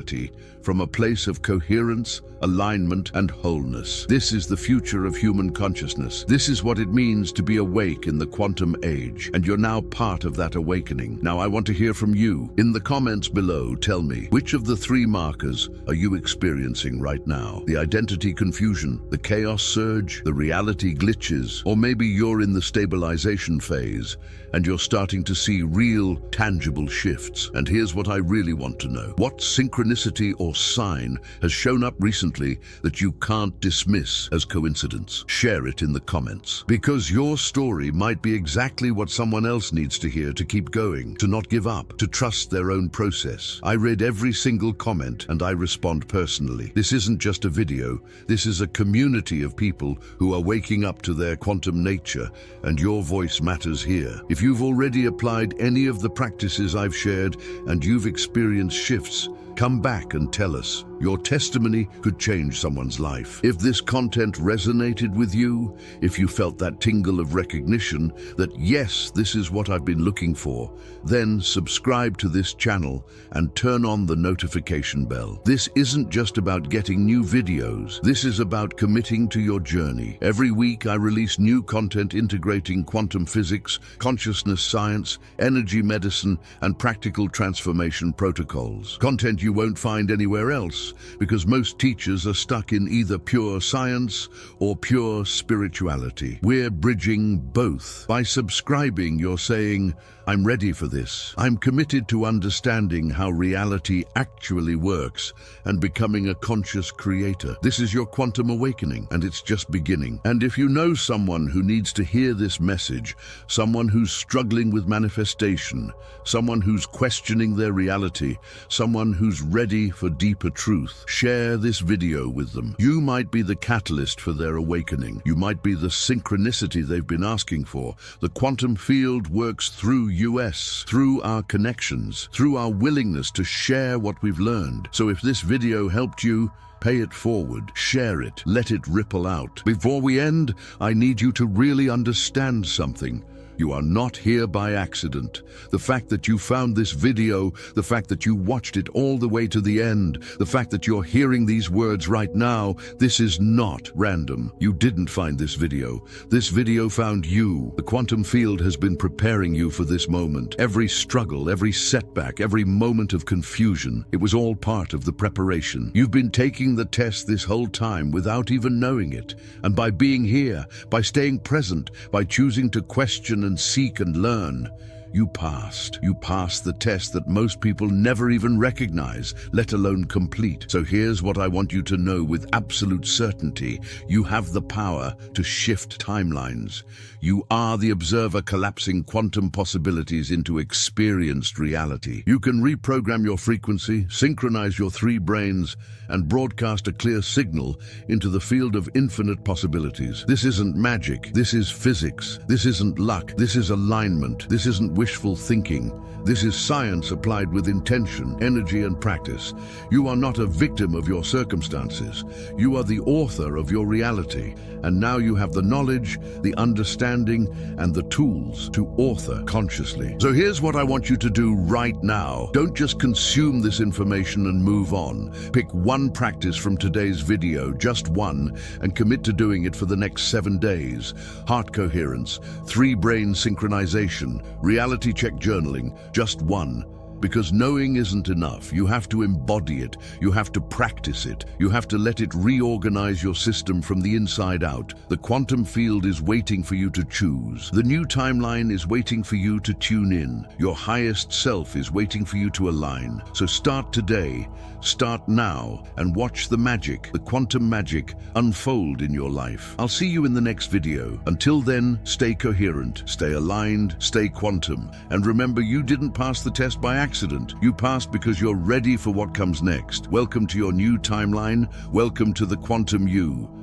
from a place of coherence, alignment, and wholeness. This is the future of human consciousness. This is what it means to be awake in the quantum age, and you're now part of that awakening. Now I want to hear from you. In the comments below, tell me, which of the three markers are you experiencing right now? The identity confusion, the chaos surge, the reality glitches, or maybe you're in the stabilization phase and you're starting to see real, tangible shifts. And here's what I really want to know. What synchronicity or sign has shown up recently that you can't dismiss as coincidence? Share it in the comments, because your story might be exactly what someone else needs to hear to keep going, to not give up, to trust their own process. I read every single comment and I respond personally. This isn't just a video, this is a community of people who are waking up to their quantum nature, and your voice matters here. If you've already applied any of the practices I've shared and you've experienced shifts, come back and tell us. Your testimony could change someone's life. If this content resonated with you, if you felt that tingle of recognition that yes, this is what I've been looking for, then subscribe to this channel and turn on the notification bell. This isn't just about getting new videos. This is about committing to your journey. Every week I release new content integrating quantum physics, consciousness science, energy medicine, and practical transformation protocols. Content you won't find anywhere else, because most teachers are stuck in either pure science or pure spirituality. We're bridging both. By subscribing, you're saying, I'm ready for this. I'm committed to understanding how reality actually works and becoming a conscious creator. This is your quantum awakening, and it's just beginning. And if you know someone who needs to hear this message, someone who's struggling with manifestation, someone who's questioning their reality, someone who's ready for deeper truth, share this video with them. You might be the catalyst for their awakening. You might be the synchronicity they've been asking for. The quantum field works through us, through our connections, through our willingness to share what we've learned. So if this video helped you, pay it forward, share it, let it ripple out. Before we end, I need you to really understand something. You are not here by accident. The fact that you found this video, the fact that you watched it all the way to the end, the fact that you're hearing these words right now, this is not random. You didn't find this video. This video found you. The quantum field has been preparing you for this moment. Every struggle, every setback, every moment of confusion, it was all part of the preparation. You've been taking the test this whole time without even knowing it. And by being here, by staying present, by choosing to question and seek and learn, you passed. You passed the test that most people never even recognize, let alone complete. So here's what I want you to know with absolute certainty. You have the power to shift timelines. You are the observer collapsing quantum possibilities into experienced reality. You can reprogram your frequency, synchronize your three brains, and broadcast a clear signal into the field of infinite possibilities. This isn't magic. This is physics. This isn't luck. This is alignment. This isn't wishful thinking. This is science applied with intention, energy, and practice. You are not a victim of your circumstances. You are the author of your reality. And now you have the knowledge, the understanding, and the tools to author consciously. So here's what I want you to do right now. Don't just consume this information and move on. Pick one practice from today's video, just one, and commit to doing it for the next 7 days. Heart coherence, 3-brain synchronization, reality check journaling, just one. Because knowing isn't enough. You have to embody it. You have to practice it. You have to let it reorganize your system from the inside out. The quantum field is waiting for you to choose. The new timeline is waiting for you to tune in. Your highest self is waiting for you to align. So start today. Start now and watch the magic, the quantum magic, unfold in your life. I'll see you in the next video. Until then, stay coherent, stay aligned, stay quantum. And remember, you didn't pass the test by accident. You passed because you're ready for what comes next. Welcome to your new timeline. Welcome to the quantum you.